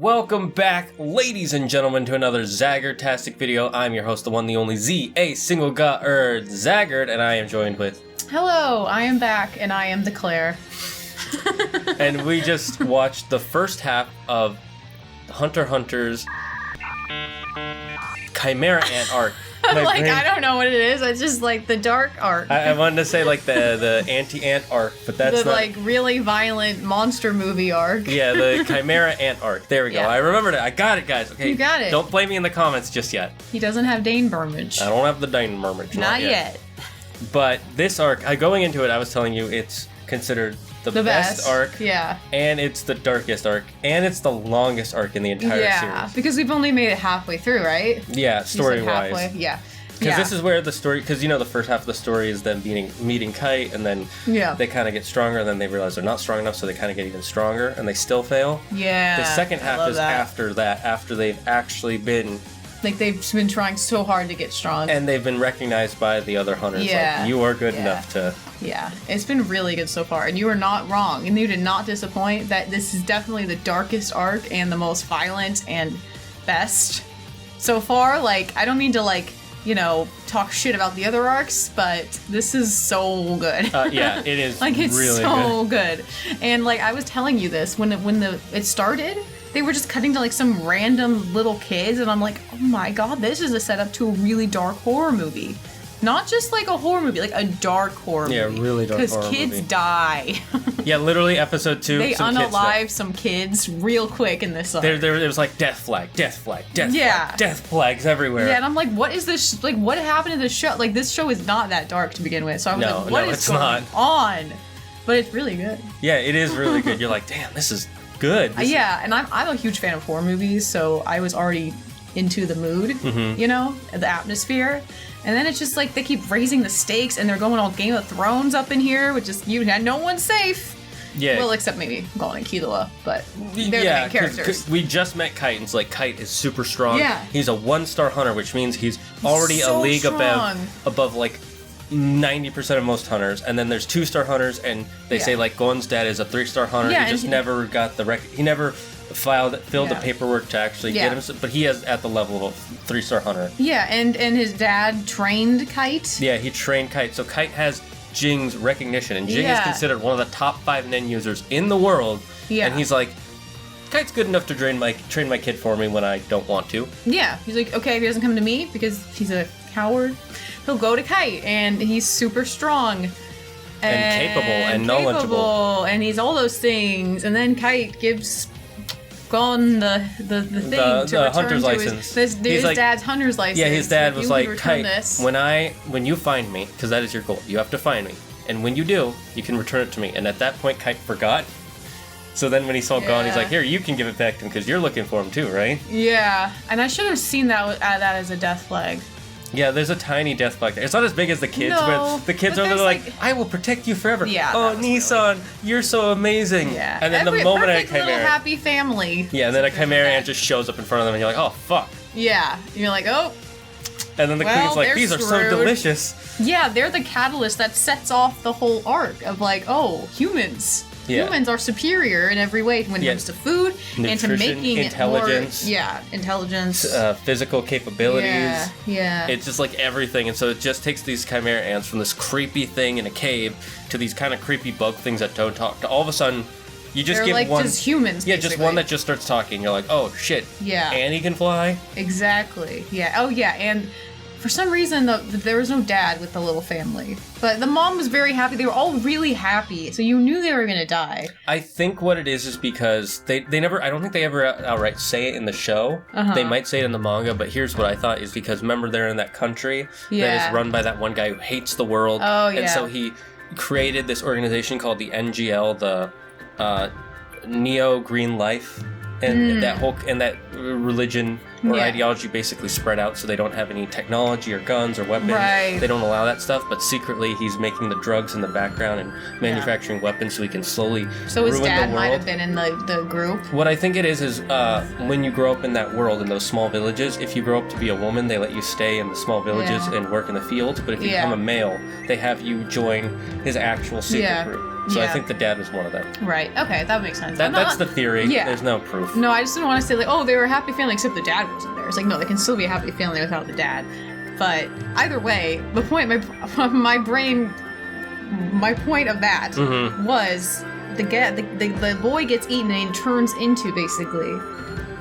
Welcome back, ladies and gentlemen, to another Zaggertastic video. I'm your host, the one, the only Z, a single Zaggard, and I am joined with... Hello, I am back, and I am the Claire. And we just watched the first half of Hunter x Hunter's Chimera Ant arc. I don't know what it is. It's just like the dark arc. I wanted to say like the anti-ant arc, but that's the not... like really violent monster movie arc. Yeah, the Chimera Ant arc. There we go. Yeah. I remembered it. I got it, guys. Okay. You got it. Don't blame me in the comments just yet. He doesn't have Dane Burmage. I don't have the Dane Burmage. Not yet. But this arc, going into it, I was telling you it's considered the best arc. Yeah. And it's the darkest arc. And it's the longest arc in the entire series. Yeah, because we've only made it halfway through, right? Yeah, story-wise. Halfway. Yeah. Because this is where the story, because you know the first half of the story is them meeting Kite, and then they kind of get stronger, and then they realize they're not strong enough, so they kind of get even stronger, and they still fail. Yeah. The second half is after that, after they've actually been... Like, they've been trying so hard to get strong. And they've been recognized by the other hunters. Yeah. Like, you are good enough to... Yeah, it's been really good so far, and you are not wrong, and you did not disappoint. That this is definitely the darkest arc and the most violent and best so far. Like, I don't mean to, like, you know, talk shit about the other arcs, but this is so good. Yeah, it is. Like, it's really so good. And like I was telling you this when it started, they were just cutting to like some random little kids, and I'm like, oh my god, this is a setup to a really dark horror movie. Not just like a horror movie, like a dark horror movie. Yeah, really dark horror movie. Because kids die. Yeah, literally episode 2. They unalive some kids real quick in this. There was like death flag, flag, death flags everywhere. Yeah, and I'm like, what is this? Like, what happened to this show? Like, this show is not that dark to begin with. So I was like, what is going on? But it's really good. Yeah, it is really good. You're like, damn, this is good. Yeah, and I'm a huge fan of horror movies, so I was already into the mood, you know, the atmosphere. And then it's just like they keep raising the stakes, and they're going all Game of Thrones up in here, which is no one's safe. Yeah. Well, except maybe Gon and Killua, but they're the main characters. Cause we just met Kite, and it's like Kite is super strong. Yeah. He's a 1-star hunter, which means he's already so a league strong. above like 90% of most hunters. And then there's 2-star hunters, and they say like Gon's dad is a 3-star hunter. Yeah, he just never got the he never filled the paperwork to actually get him, but he is at the level of a 3-star hunter. Yeah, and his dad trained Kite. Yeah, he trained Kite, so Kite has Jing's recognition, and Jing is considered one of the top 5 nen users in the world. Yeah, and he's like, Kite's good enough to train my kid for me when I don't want to. Yeah, he's like, okay, if he doesn't come to me because he's a coward, he'll go to Kite, and he's super strong. And capable and knowledgeable. And he's all those things, and then Kite gives Gon the thing to return hunter's to license. His dad's hunter's license. Yeah, his dad was like, Kite, when you find me, because that is your goal, you have to find me, and when you do, you can return it to me. And at that point, Kite forgot. So then when he saw Gon, he's like, here, you can give it back to him, because you're looking for him too, right? Yeah, and I should have seen that as a death flag. Yeah, there's a tiny death flag there. It's not as big as the kids, but the kids are like, I will protect you forever. Yeah. Oh, Nissan, you're so amazing. Yeah. And then the moment a Chimera... little happy family. Yeah, and then a Chimera Ant just shows up in front of them, and you're like, oh, fuck. Yeah. And you're like, oh. And then the queen's like, these are so delicious. Yeah, they're the catalyst that sets off the whole arc of like, oh, humans. Yeah. Humans are superior in every way when it comes to food, nutrition, and to making intelligence. Intelligence. Physical capabilities. Yeah. It's just like everything. And so it just takes these Chimera Ants from this creepy thing in a cave to these kind of creepy bug things that don't talk. To all of a sudden, you just get like one. Just humans, yeah, just one that just starts talking. You're like, oh, shit. Yeah. And he can fly? Exactly. Yeah. Oh, yeah. And for some reason, there was no dad with the little family. But the mom was very happy. They were all really happy. So you knew they were going to die. I think what it is because they never... I don't think they ever outright say it in the show. They might say it in the manga, but here's what I thought is because, remember, they're in that country that is run by that one guy who hates the world. Oh, yeah. And so he created this organization called the NGL, the Neo Green Life. And that religion or ideology basically spread out, so they don't have any technology or guns or weapons. Right. They don't allow that stuff, but secretly he's making the drugs in the background and manufacturing weapons so he can slowly ruin the world. So his dad might have been in the group? What I think it is when you grow up in that world, in those small villages, if you grow up to be a woman, they let you stay in the small villages and work in the fields, but if you become a male, they have you join his actual secret group. So I think the dad was one of them. Right. Okay, that makes sense. That's the theory. Yeah. There's no proof. No, I just didn't want to say like, oh, they were a happy family except the dad wasn't there. It's like, no, they can still be a happy family without the dad. But either way, the point, my point of that was the boy gets eaten and turns into basically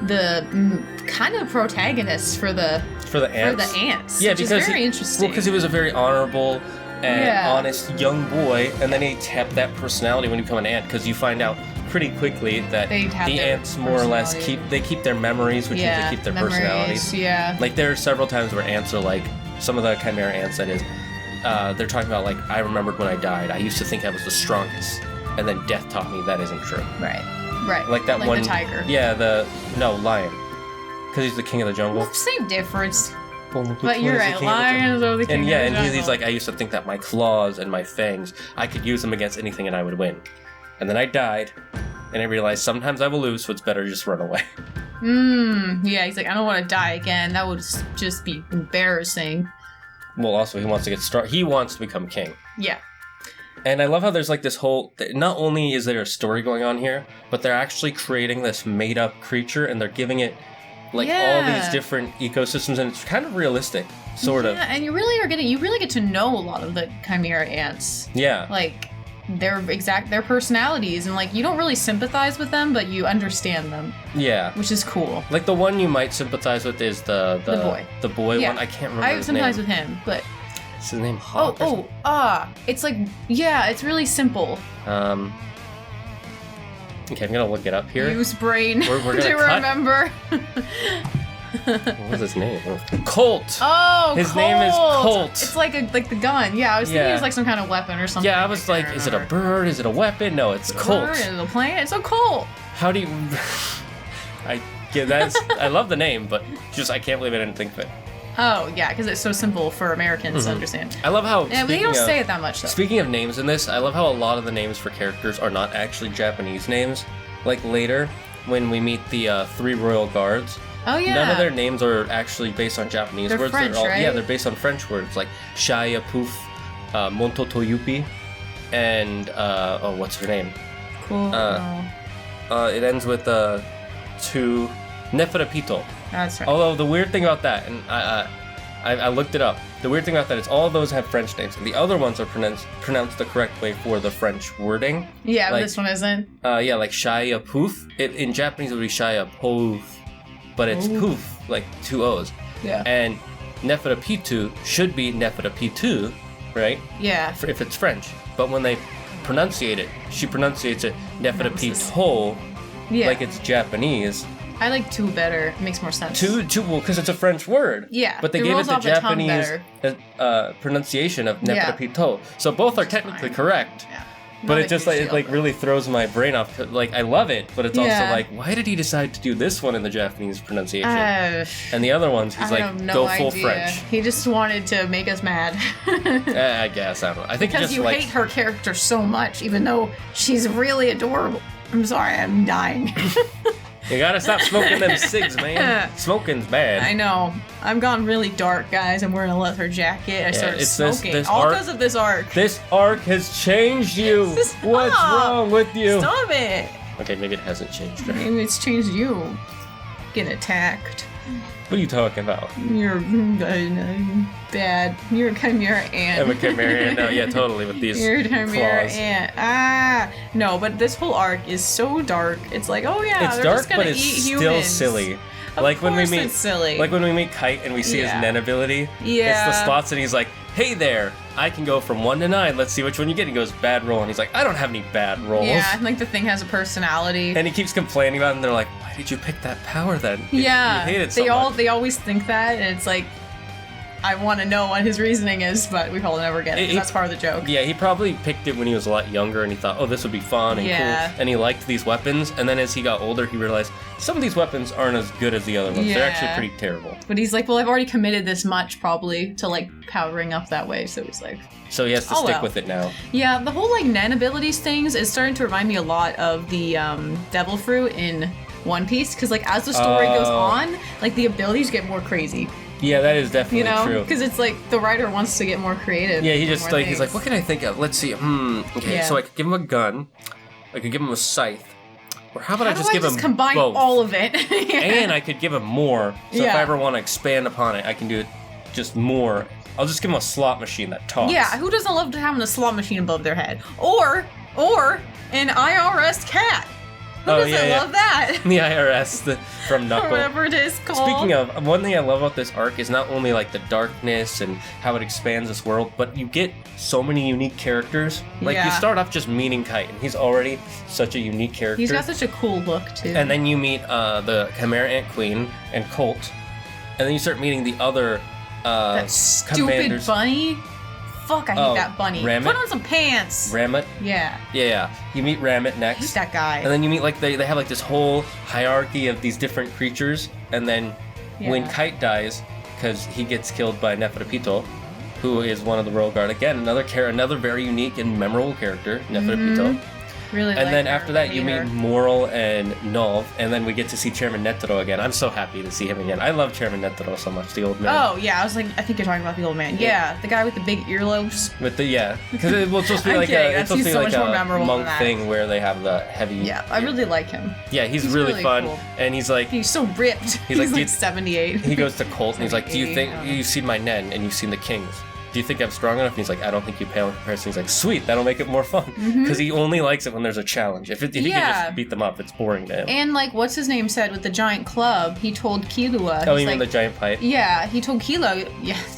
the kind of protagonist for the ants. Yeah, which because is very interesting. Well, because he was a very honorable and honest young boy, and then he kept that personality when you become an ant. Because you find out pretty quickly that the ants more or less keep their memories, which means they keep their personalities. Yeah. Like there are several times where ants are like some of the Chimera ants. That is, they're talking about like I remembered when I died. I used to think I was the strongest, and then death taught me that isn't true. Right. Like that one. The tiger. Yeah. Lion. Because he's the king of the jungle. Well, same difference. But you're right, lions are the king of the jungle. And he's like, I used to think that my claws and my fangs, I could use them against anything and I would win. And then I died, and I realized sometimes I will lose, so it's better to just run away. Yeah, he's like, I don't want to die again. That would just be embarrassing. Well, also, he wants to get strong. He wants to become king. Yeah. And I love how there's like this whole, not only is there a story going on here, but they're actually creating this made-up creature, and they're giving it like all these different ecosystems, and it's kind of realistic, sort of. Yeah, and you really get to know a lot of the Chimera ants. Yeah. Like their personalities, and like you don't really sympathize with them, but you understand them. Yeah. Which is cool. Like the one you might sympathize with is the boy. The boy one. I can't remember his name. I sympathize with him, but is his name Hawk? It's like it's really simple. Okay, I'm gonna look it up here. Use brain we're gonna to remember. What was his name? Colt. Oh, his name is Colt. It's like the gun. Yeah, I was thinking it was like some kind of weapon or something. Yeah, I was like, is it a bird? Is it a weapon? No, it's Colt. Is it a plane? It's a Colt. How do you? I love the name, but just I can't believe I didn't think of it. Oh, yeah, because it's so simple for Americans to understand. I love how... Yeah, they don't say it that much, though. Speaking of names in this, I love how a lot of the names for characters are not actually Japanese names. Like, later, when we meet the 3 royal guards... Oh, yeah. None of their names are actually based on Japanese words. French, right? Yeah, they're based on French words, like Shaya Poof, Monto Toyupi, and... what's her name? Cool. It ends with 2... Neferapito. That's right. Although the weird thing about that, and I looked it up, the weird thing about that is all of those have French names, and the other ones are pronounced the correct way for the French wording. Yeah, like, this one isn't. Like Shaya Poof. In Japanese it would be Shaya Poof, but it's Poof, like 2 O's. Yeah. And Neferapitu should be Neferapitu, right? Yeah. If it's French. But when they pronunciate it, she pronunciates it Neferapito, like it's Japanese. I like 2 better. It makes more sense. 2, well, because it's a French word. Yeah. But they gave it the Japanese pronunciation of Neferapito. So both are technically correct. Yeah. But it just like really throws my brain off. Like I love it, but it's also like, why did he decide to do this one in the Japanese pronunciation? And the other ones, he's like, go full French. He just wanted to make us mad. I guess I don't know. I think because you hate her character so much, even though she's really adorable. I'm sorry, I'm dying. You gotta stop smoking them cigs, man. Smoking's bad. I know. I've gone really dark, guys. I'm wearing a leather jacket. I started smoking. This all arc, because of this arc. This arc has changed you. What's wrong with you? Stop it. Okay, maybe it hasn't changed. Right? Maybe it's changed you. Getting attacked. What are you talking about? You're bad. You're a Chimera Ant. I'm a Chimera Ant now. Yeah, totally, with these You're a Chimera claws. Ant. No, but this whole arc is so dark. It's like, oh yeah, it's they're dark, just gonna but it's eat still humans. silly. Of like when we course meet, it's silly. Like when we meet Kite and we see his Nen ability. Yeah. It's the slots, and he's like, "Hey there, I can go from 1 to 9. Let's see which one you get." He goes, "Bad roll," and he's like, "I don't have any bad rolls." Yeah, and like the thing has a personality. And he keeps complaining about it, and they're like, "Why did you pick that power then? Yeah, you hate it so much." They always think that, and it's like, I want to know what his reasoning is, but we probably never get it. That's part of the joke. Yeah, he probably picked it when he was a lot younger, and he thought, "Oh, this would be fun and cool," and he liked these weapons. And then as he got older, he realized some of these weapons aren't as good as the other ones. They're actually pretty terrible. But he's like, well, I've already committed this much probably to like powering up that way, so he's like, so he has to stick with it now. Yeah, the whole like Nen abilities things is starting to remind me a lot of the Devil Fruit in One Piece, because like as the story goes on, like the abilities get more crazy. Yeah, that is definitely true. Because it's like the writer wants to get more creative. Yeah, he's like, what can I think of? Let's see. Okay, so I could give him a gun. I could give him a scythe. Or how about I just give him combine both? all of it? And I could give him more. So if I ever want to expand upon it, I can do it just more. I'll just give him a slot machine that talks. Yeah, who doesn't love having a slot machine above their head? Or an IRS cat. Who doesn't love that? The IRS from Knuckle. Or whatever it is called. Speaking of, one thing I love about this arc is not only like the darkness and how it expands this world, but you get so many unique characters. Like you start off just meeting Kite, and he's already such a unique character. He's got such a cool look too. And then you meet the Chimera Ant Queen and Colt, and then you start meeting the other that stupid commanders. Bunny. Fuck, I hate that bunny. Ramit? Put on some pants. Ramit? Yeah. Yeah. You meet Ramit next. I hate that guy. And then you meet like they have like this whole hierarchy of these different creatures, and then when Kite dies, because he gets killed by Nefertiti, who is one of the Royal Guard, again another very unique and memorable character, Nefertiti. Really. And then after that, you meet Moral and Nov, and then we get to see Chairman Netero again. I'm so happy to see him again. I love Chairman Netero so much, the old man. Oh yeah, I was like, I think you're talking about the old man. Yeah, the guy with the big earlobes. With the because it's supposed to be like it's supposed to be like a monk thing where they have the heavy. Yeah, I really like him. Yeah, he's really fun, cool. And he's like so ripped. He's like 78. He goes to Colt and he's like, "Do you think you've seen my Nen and you've seen the Kings? Do you think I'm strong enough?" And he's like, "I don't think you pale in comparison." He's like, "Sweet, that'll make it more fun." Because he only likes it when there's a challenge. If he can just beat them up, it's boring to him. And like, what's his name said with the giant club, he told Killua. Oh, you mean the giant pipe? Yeah, he told Killua,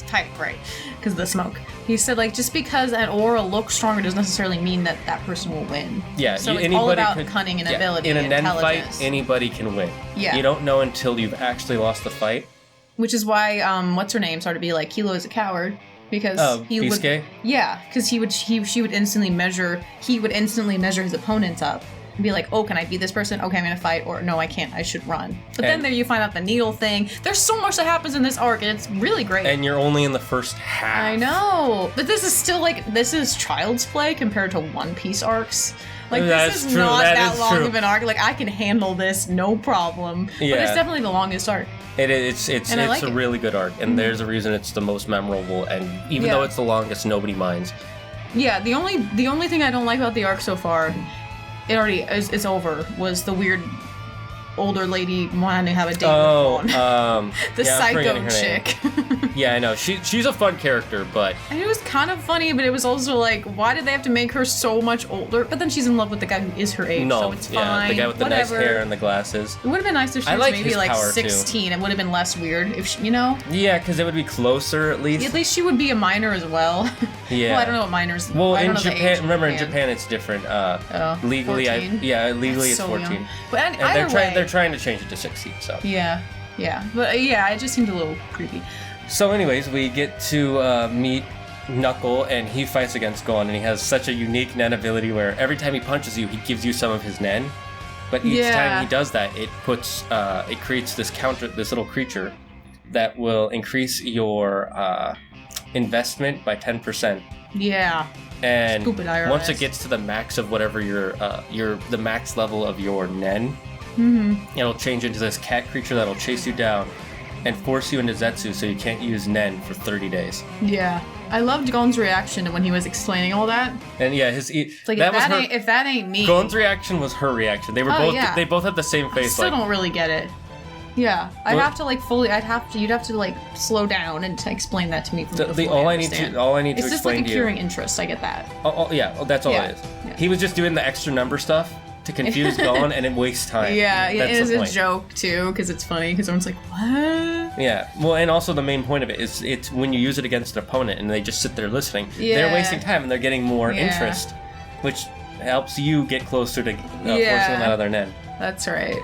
pipe, right, because of the smoke. He said, like, just because an aura looks stronger doesn't necessarily mean that that person will win. Yeah, so it's all about cunning and ability in a and Nen fight, anybody can win. Yeah. You don't know until you've actually lost the fight. Which is why, what's her name started to be like, Killua is a coward. Because he would, because she would instantly measure his opponents up and be like, oh, can I beat this person? Okay, I'm gonna fight, or no, I can't. I should run. But then there you find out the needle thing. There's so much that happens in this arc, and it's really great. And you're only in the first half. I know, but this is still this is child's play compared to One Piece arcs. Like, this is not that long of an arc. Like, I can handle this, no problem. Yeah. But it's definitely the longest arc. It's a really good arc, and there's a reason it's the most memorable, and even though it's the longest, nobody minds. Yeah, the only thing I don't like about the arc so far, it's over, was the weird older lady wanting to have a date with Vaughn. The psycho chick. Yeah, I know. She's a fun character, but... And it was kind of funny, but it was also like, why did they have to make her so much older? But then she's in love with the guy who is her age, so it's fine. The guy with the nice hair and the glasses. It would have been nice if she was maybe like 16. Too. It would have been less weird if she, Yeah, because it would be closer at least. At least she would be a minor as well. Yeah. Well, I don't know what minors... Well, in Japan, remember in Japan it's different. Legally, 14? Legally it's 14. Young. But and they're trying to change it to 16, so. Yeah. But it just seemed a little creepy. So anyways, we get to meet Knuckle, and he fights against Gon, and he has such a unique Nen ability where every time he punches you, he gives you some of his Nen. But each time he does that, it creates this little creature that will increase your investment by 10%. Yeah. And stupid IRS. Once it gets to the max of whatever the max level of your Nen, it'll change into this cat creature that'll chase you down and force you into Zetsu, so you can't use Nen for 30 days. Yeah. I loved Gon's reaction when he was explaining all that. And yeah, if that ain't me. Gon's reaction was her reaction. They were they both had the same face. I still don't really get it. Yeah. You'd have to slow down and explain that to me. All I need to explain to you. It's just like a curing interest, I get that. That's all it is. Yeah. He was just doing the extra number stuff to confuse Gon, and it wastes time. Yeah, it is a joke too, because it's funny, because everyone's like, what? Yeah, well, and also the main point of it is it's when you use it against an opponent and they just sit there listening, they're wasting time and they're getting more interest, which helps you get closer to forcing them out of their Nen. That's right.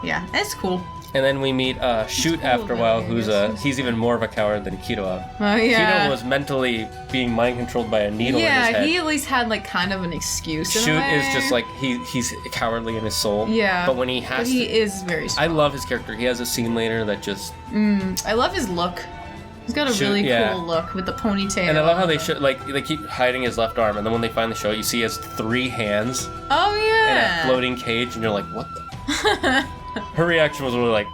It's cool. And then we meet Shoot after a while, he's even more of a coward than Kido. Yeah. Kido was mentally being mind controlled by a needle in his head. Yeah, he at least had kind of an excuse. Shoot is just he's cowardly in his soul. Yeah. But when he has he is very strong. I love his character. He has a scene later that just... I love his look. He's got a really cool look with the ponytail. And I love how they keep hiding his left arm, and then when they finally show it, you see he has 3 hands. Oh, yeah. In a floating cage, and you're like, what the... Her reaction was really like,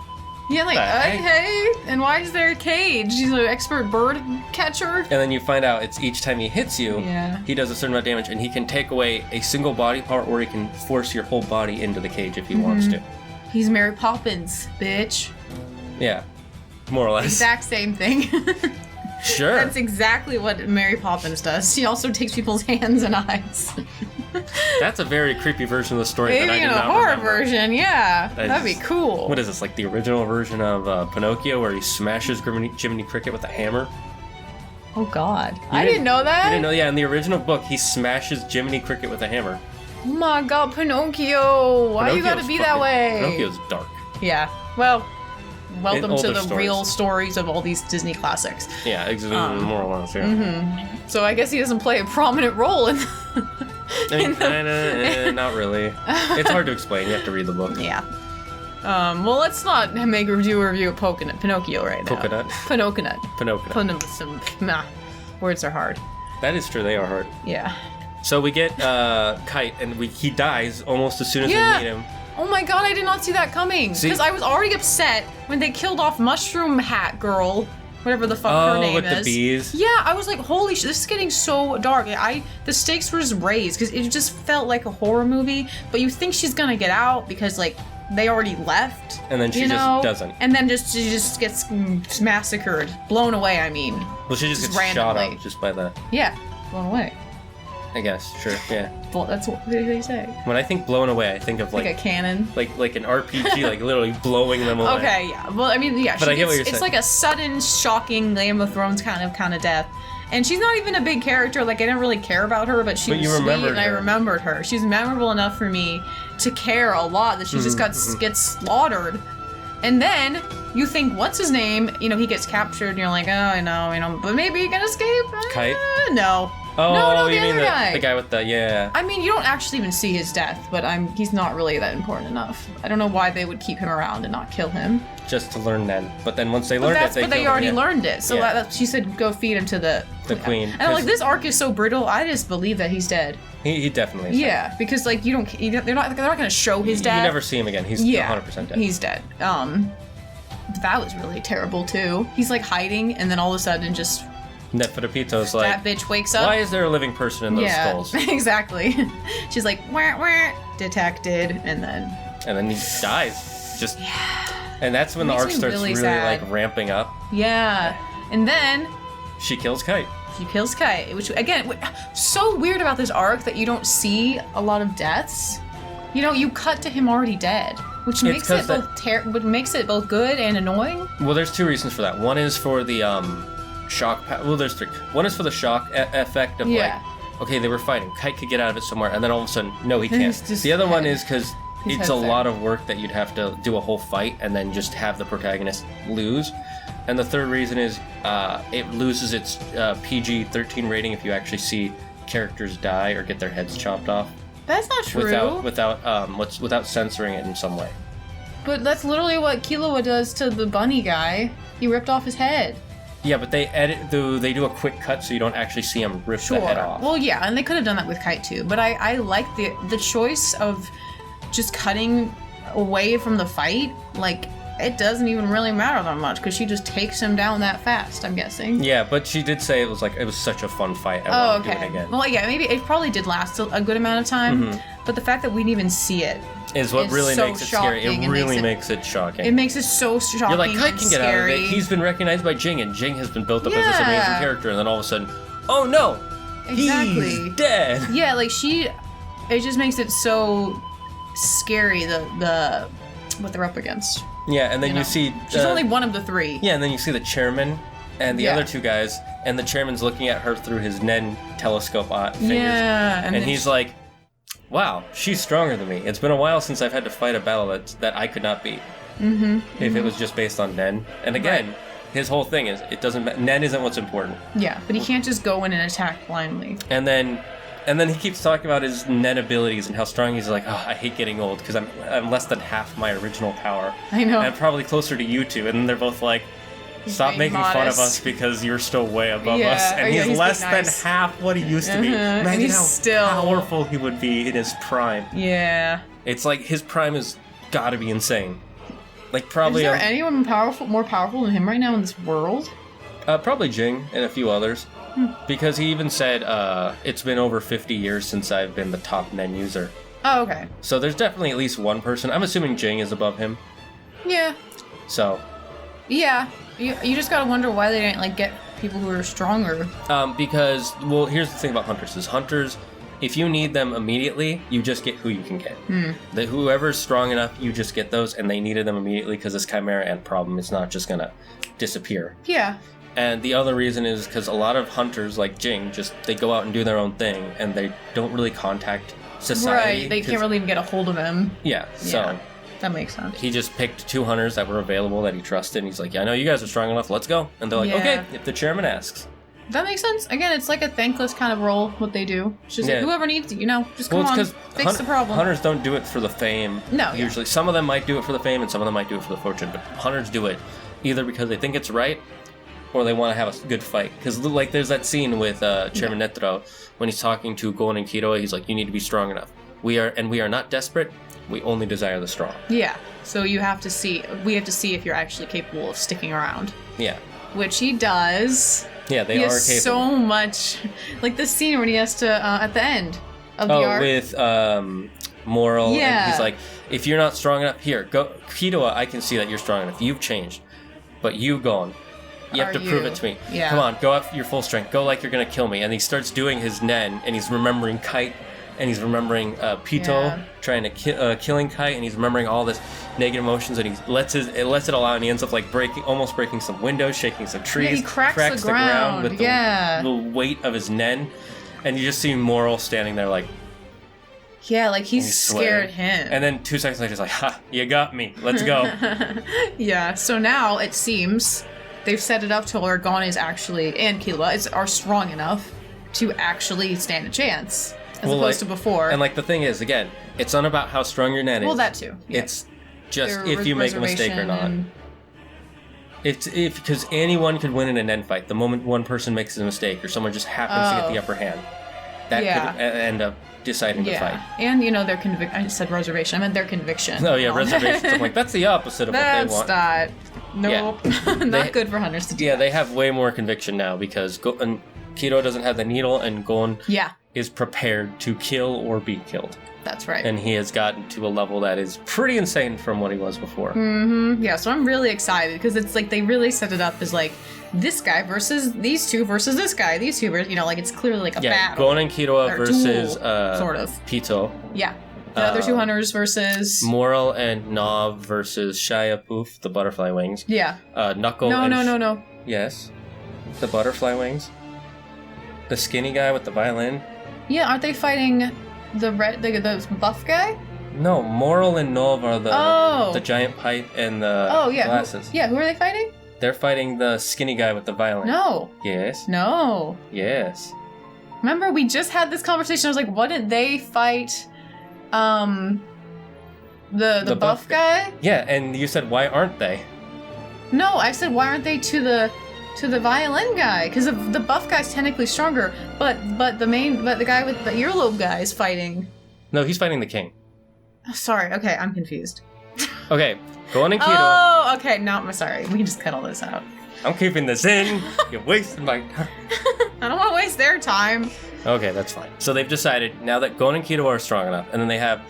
Yeah, like, hey, and why is there a cage? He's an expert bird catcher. And then you find out it's each time he hits you, he does a certain amount of damage, and he can take away a single body part, or he can force your whole body into the cage if he wants to. He's Mary Poppins, bitch. Yeah, more or less. Exact same thing. Sure. That's exactly what Mary Poppins does. She also takes people's hands and eyes. That's a very creepy version of the story that I did not remember. Maybe in a horror version, yeah. That'd be cool. What is this, like the original version of Pinocchio where he smashes Jiminy Cricket with a hammer? Oh, God. I didn't know that. You didn't know? Yeah, in the original book, he smashes Jiminy Cricket with a hammer. Oh, my God, Pinocchio. Why you gotta be that way? Pinocchio's dark. Yeah. Well, welcome to the stories. Real stories of all these Disney classics. Yeah, more or less, yeah. So I guess he doesn't play a prominent role in... Not really. It's hard to explain. You have to read the book. Yeah. Well, let's not make a review of Pinocchio right now. Pinocchio. Words are hard. That is true. They are hard. Yeah. So we get Kite, and he dies almost as soon as we meet him. Oh my God, I did not see that coming. Because I was already upset when they killed off Mushroom Hat Girl. Whatever the fuck her name is. Oh, with the bees? Yeah, I was like, holy shit, this is getting so dark. The stakes were just raised, because it just felt like a horror movie, but you think she's gonna get out, because, like, they already left. And then she just doesn't. And then she just gets massacred. Blown away, I mean. Well, she just gets randomly. shot up just by that. Yeah, blown away. I guess, sure, yeah. Well, that's what they say. When I think blown away, I think of like a cannon. Like an RPG, like literally blowing them away. Okay, yeah. Well, I mean, yeah. But I get what you're saying. It's like a sudden, shocking Game of Thrones kind of death. And she's not even a big character. Like, I didn't really care about her, but she was sweet, and I remembered her. She's memorable enough for me to care a lot that she just gets slaughtered. And then you think, what's his name? You know, he gets captured, and you're like, oh, I know, but maybe he can escape. Kite? No. Oh, no, you the mean other guy. the guy with the, yeah. I mean, you don't actually even see his death, but he's not really that important enough. I don't know why they would keep him around and not kill him. Just to learn then. But then once they learned it, they already learned it. So she said, go feed him to the queen. And I'm like, this arc is so brittle, I just believe that he's dead. He definitely is. Yeah, because like they're not going to show his death. You never see him again. He's 100% dead. He's dead. That was really terrible too. He's like hiding, and then all of a sudden just... Nefertiti's like, that bitch wakes up. Why is there a living person in those skulls? Exactly. She's like, wah, wah, detected, and then he dies. Just and that's when the arc starts really like ramping up. Yeah. And then she kills Kite. Which again, so weird about this arc that you don't see a lot of deaths. You know, you cut to him already dead, which makes it both good and annoying. Well, there's two reasons for that. One is for the shock. Well, there's three. One is for the shock effect of like, okay, they were fighting. Kite could get out of it somewhere, and then all of a sudden, no, he can't. The other one is because it's a lot of work that you'd have to do a whole fight and then just have the protagonist lose. And the third reason is it loses its PG-13 rating if you actually see characters die or get their heads chopped off. That's not true. Without censoring it in some way. But that's literally what Killua does to the bunny guy. He ripped off his head. Yeah, but they do a quick cut so you don't actually see him rip the head off. Well, yeah, and they could have done that with Kite too. But I like the choice of just cutting away from the fight. Like, it doesn't even really matter that much because she just takes him down that fast, I'm guessing. Yeah, but she did say it was such a fun fight. I want to do it again. Well, yeah, maybe it probably did last a good amount of time, but the fact that we didn't even see it is what really makes it scary. It really makes it shocking. It makes it so shocking. You're like, Kite can get out of it. He's been recognized by Jing, and Jing has been built up as this amazing character, and then all of a sudden, oh no, he's dead. Yeah, like it just makes it so scary. The what they're up against. Yeah, and then you see... She's only one of the three. Yeah, and then you see the chairman and the other two guys, and the chairman's looking at her through his Nen telescope fingers. Yeah. And he's like, wow, she's stronger than me. It's been a while since I've had to fight a battle that I could not beat. If it was just based on Nen. And again, his whole thing is, Nen isn't what's important. Yeah, but he can't just go in and attack blindly. And then he keeps talking about his Nen abilities and how strong he's like, oh, I hate getting old because I'm less than half my original power. I know. And I'm probably closer to you two. And then they're both like, stop making fun of us because you're still way above us. And he's less than half what he used to be. Imagine how still powerful he would be in his prime. Yeah. It's like his prime has got to be insane. Like, probably... Is there anyone more powerful than him right now in this world? Probably Jing and a few others. Because he even said, it's been over 50 years since I've been the top Nen user. Oh, okay. So there's definitely at least one person. I'm assuming Jing is above him. Yeah. So... Yeah. You just gotta wonder why they didn't, like, get people who are stronger. Because, well, here's the thing about hunters, is hunters, if you need them immediately, you just get who you can get. Whoever's strong enough, you just get those, and they needed them immediately because this Chimera Ant problem is not just gonna disappear. Yeah. And the other reason is because a lot of hunters, like Jing, they go out and do their own thing, and they don't really contact society. Right, they can't really even get a hold of him. Yeah, so... That makes sense. He just picked 2 hunters that were available that he trusted, and he's like, yeah, I know you guys are strong enough, let's go. And they're like, okay, if the chairman asks. That makes sense. Again, it's like a thankless kind of role, what they do. It's just like, whoever needs it, just come on, fix the problem. Hunters don't do it for the fame. No, usually. Some of them might do it for the fame, and some of them might do it for the fortune, but hunters do it either because they think it's right, or they want to have a good fight. Because, like, there's that scene with Chairman Netero, when he's talking to Gon and Kido, he's like, you need to be strong enough. We are not desperate, we only desire the strong. Yeah. So we have to see if you're actually capable of sticking around. Yeah. Which he does. Yeah, they are capable. So much. Like the scene when he has to, at the end of the arc. With Moral. Yeah. And he's like, if you're not strong enough, here, go. Kido, I can see that you're strong enough. You've changed. But you, Gon, you have to prove it to me. Yeah. Come on, go up your full strength. Go like you're going to kill me. And he starts doing his Nen, and he's remembering Kite. And he's remembering Pito trying to killing Kite, and he's remembering all this negative emotions, and he lets it all out, and he ends up like almost breaking some windows, shaking some trees. Yeah, he cracks the ground with the weight of his Nen, and you just see Moral standing there like, like he's scared him. And then 2 seconds later, he's like, "Ha, you got me. Let's go." Yeah. So now it seems they've set it up to where Gon is actually and Killua are strong enough to actually stand a chance. As opposed to before. And like the thing is, again, it's not about how strong your Nen is. Well, that too. Yeah. It's just if you make a mistake or not. It's because anyone could win in a Nen fight. The moment one person makes a mistake or someone just happens to get the upper hand, that could end up deciding the fight. And their conviction. I said reservation. I meant their conviction. Oh yeah, reservations. I'm like, that's the opposite of what they want. That's not. Nope. Not good for hunters to do. Yeah, they have way more conviction now because Kido doesn't have the needle, and Gon is prepared to kill or be killed. That's right. And he has gotten to a level that is pretty insane from what he was before. Mm-hmm. Yeah, so I'm really excited because it's like they really set it up as like this guy versus these two versus this guy, these two versus, like it's clearly like a battle. Gon and Kido versus duel, sort of. Pito. Yeah. The other 2 hunters versus... Moral and Nav versus Shia Poof, the butterfly wings. Yeah. Knuckle No. Yes. The butterfly wings. The skinny guy with the violin. Yeah, aren't they fighting the buff guy? No, Moral and Nov are the giant pipe and the glasses. Who are they fighting? They're fighting the skinny guy with the violin. No. Yes. No. Yes. Remember, we just had this conversation. I was like, what did they fight? The buff guy? Yeah, and you said, why aren't they? No, I said, why aren't they to the violin guy? Because the buff guy's technically stronger, but the guy with the earlobe guy is fighting. No, he's fighting the king. Oh, sorry. Okay, I'm confused. Okay, Gon and Kido. Oh, okay. No, I'm sorry. We can just cut all this out. I'm keeping this in. You're wasting my time. I don't want to waste their time. Okay, that's fine. So they've decided now that Gon and Kido are strong enough, and then they have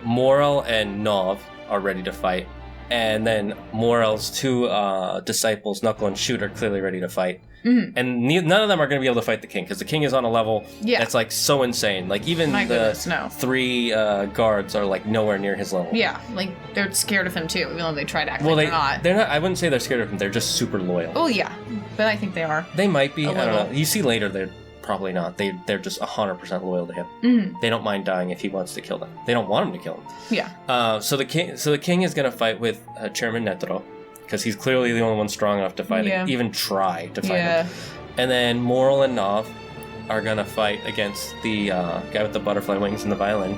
Moral and Nov are ready to fight. And then Morel's 2 disciples, Knuckle and Shoot, are clearly ready to fight. Mm-hmm. And none of them are going to be able to fight the king, because the king is on a level that's like so insane. Like even the 3 guards are like nowhere near his level. Yeah, like they're scared of him too, even though they try to act like they're not. They're not. I wouldn't say they're scared of him. They're just super loyal. Oh yeah, but I think they are. They might be. I don't know. You see later they're probably not. They're just 100% loyal to him. Mm-hmm. They don't mind dying if he wants to kill them. They don't want him to kill him. Yeah. So the king is going to fight with Chairman Netero, because he's clearly the only one strong enough to fight him, even try to fight him. And then Moral and Nav are going to fight against the guy with the butterfly wings and the violin,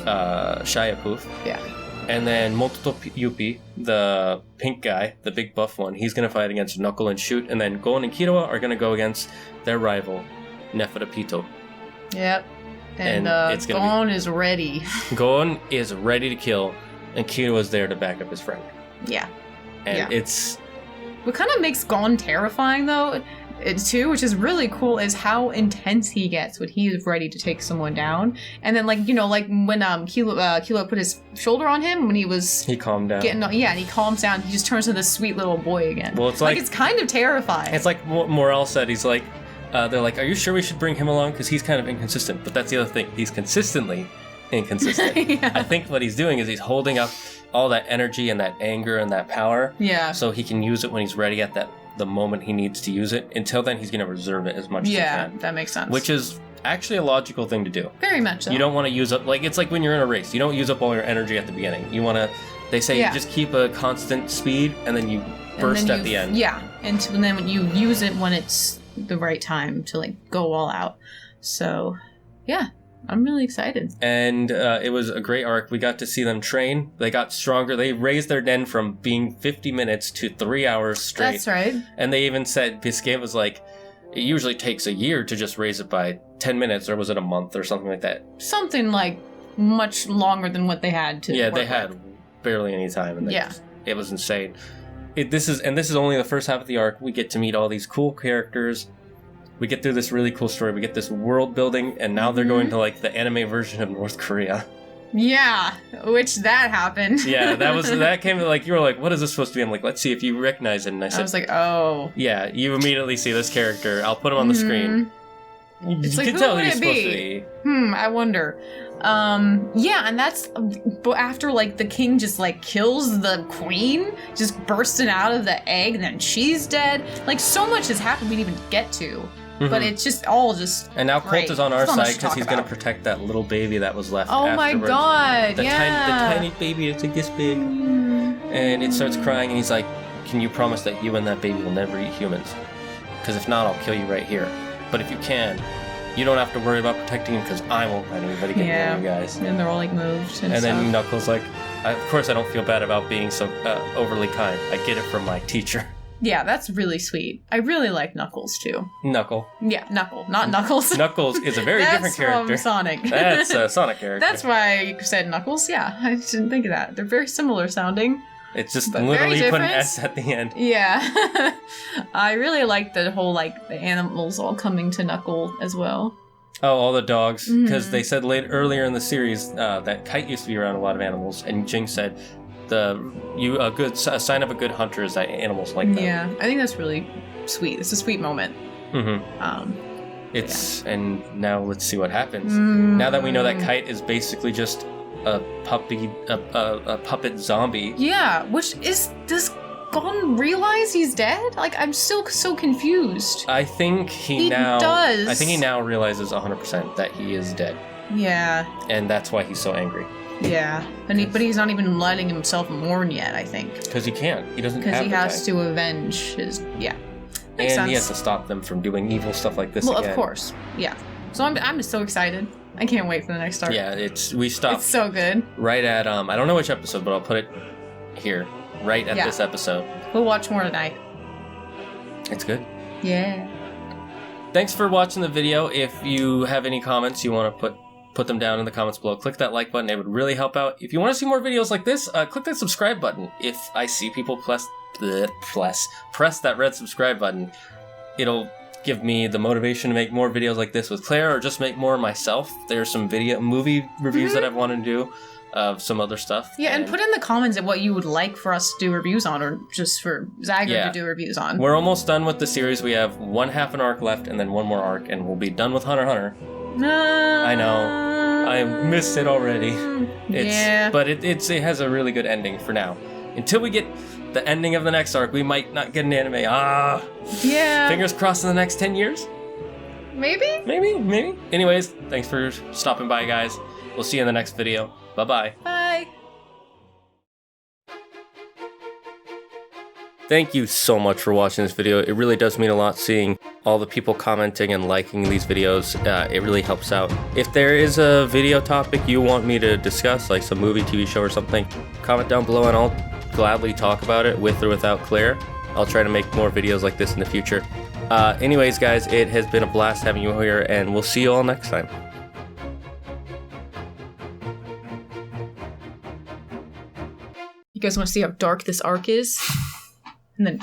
Shia Poof. Yeah. And then Mototo Yupi, the pink guy, the big buff one, he's going to fight against Knuckle and Shoot. And then Gon and Kido are going to go against their rival, Neferta Pito. Yep. And Gon is ready. Gon is ready to kill and Kira was there to back up his friend. Yeah. And it's... What kind of makes Gon terrifying, though, too, which is really cool, is how intense he gets when he is ready to take someone down. And then, like, you know, like when Kilo put his shoulder on him when he was... He calmed down. And he calms down. He just turns into this sweet little boy again. Well, it's like... it's kind of terrifying. It's like what Morel said. He's like... they're like, are you sure we should bring him along? Because he's kind of inconsistent. But that's the other thing. He's consistently inconsistent. I think what he's doing is he's holding up all that energy and that anger and that power. Yeah. So he can use it when he's ready at the moment he needs to use it. Until then, he's going to reserve it as much as he can. Yeah, that makes sense. Which is actually a logical thing to do. Very much so. You don't want to use up... Like, it's like when you're in a race. You don't use up all your energy at the beginning. You want to... They say you just keep a constant speed, and then you burst at the end. Yeah, and then when you use it when it's the right time to, like, go all out. So, yeah. I'm really excited. And it was a great arc. We got to see them train. They got stronger. They raised their den from being 50 minutes to 3 hours straight. That's right. And they even said, Biscayne was like, it usually takes a year to just raise it by 10 minutes, or was it a month or something like that? Something like much longer than what they had to Yeah, they had barely any time. And it was insane. This is only the first half of the arc. We get to meet all these cool characters. We get through this really cool story. We get this world building, and now they're going to, like, the anime version of North Korea. Yeah, which that happened. Yeah, that came to, like, you were like, what is this supposed to be? I'm like, let's see if you recognize it. And I was like, oh. Yeah, you immediately see this character. I'll put him on the screen. It's you like, can tell who he's supposed to be. I wonder. Yeah, and that's after, like, the king just, like, kills the queen, just bursting out of the egg, and then she's dead. Like, so much has happened we didn't even get to. But it's just all just And now great. Colt is on our side because he's going to protect that little baby that was left afterwards. my God, the tiny baby that's like this big. And it starts crying, and he's like, can you promise that you and that baby will never eat humans? Because if not, I'll kill you right here. But if you can, you don't have to worry about protecting him because I won't let anybody get near you guys. And they're all, like, moved and then Knuckles like, of course I don't feel bad about being so overly kind. I get it from my teacher. Yeah, that's really sweet. I really like Knuckles, too. Knuckle. Yeah, Knuckle, not Knuckles. Knuckles is a very different character. That's from Sonic. That's a Sonic character. That's why you said Knuckles. Yeah, I didn't think of that. They're very similar sounding. It's just literally you put an S at the end. Yeah. I really like the whole, like, the animals all coming to Knuckle as well. Oh, all the dogs. Because they said earlier in the series that Kite used to be around a lot of animals, and Jing said... a sign of a good hunter is that animals like that. Yeah, I think that's really sweet. It's a sweet moment. And now let's see what happens. Now that we know that Kite is basically just a puppet zombie. Yeah, does Gon realize he's dead? Like, I'm still so confused. I think he does. I think he now realizes 100% that he is dead. Yeah. And that's why he's so angry. Yeah, but he's not even letting himself mourn yet, I think. Because he can't. He doesn't have Because he has time. to avenge his... Yeah. Makes and sense. he has to stop them from doing evil stuff like this again. Well, of course. Yeah. So I'm just so excited. I can't wait for the next arc. Yeah, we stopped... It's so good. Right at... I don't know which episode, but I'll put it here. Right at this episode. We'll watch more tonight. It's good. Yeah. Thanks for watching the video. If you have any comments you want to put them down in the comments below. Click that like button. It would really help out. If you want to see more videos like this, click that subscribe button. If I see people press that red subscribe button, it'll give me the motivation to make more videos like this with Claire, or just make more myself. There's some movie reviews that I've wanted to do of some other stuff. Yeah, and put in the comments of what you would like for us to do reviews on, or just for Zagger to do reviews on. We're almost done with the series. We have one half an arc left, and then one more arc, and we'll be done with Hunter x Hunter. I know. I missed it already. But it has a really good ending for now. Until we get the ending of the next arc, we might not get an anime. Yeah. Fingers crossed in the next 10 years. Maybe. Anyways, thanks for stopping by, guys. We'll see you in the next video. Bye-bye. Bye. Thank you so much for watching this video. It really does mean a lot seeing all the people commenting and liking these videos. It really helps out. If there is a video topic you want me to discuss, like some movie, TV show or something, comment down below and I'll gladly talk about it with or without Claire. I'll try to make more videos like this in the future. Anyways, guys, it has been a blast having you here, and we'll see you all next time. You guys want to see how dark this arc is? And then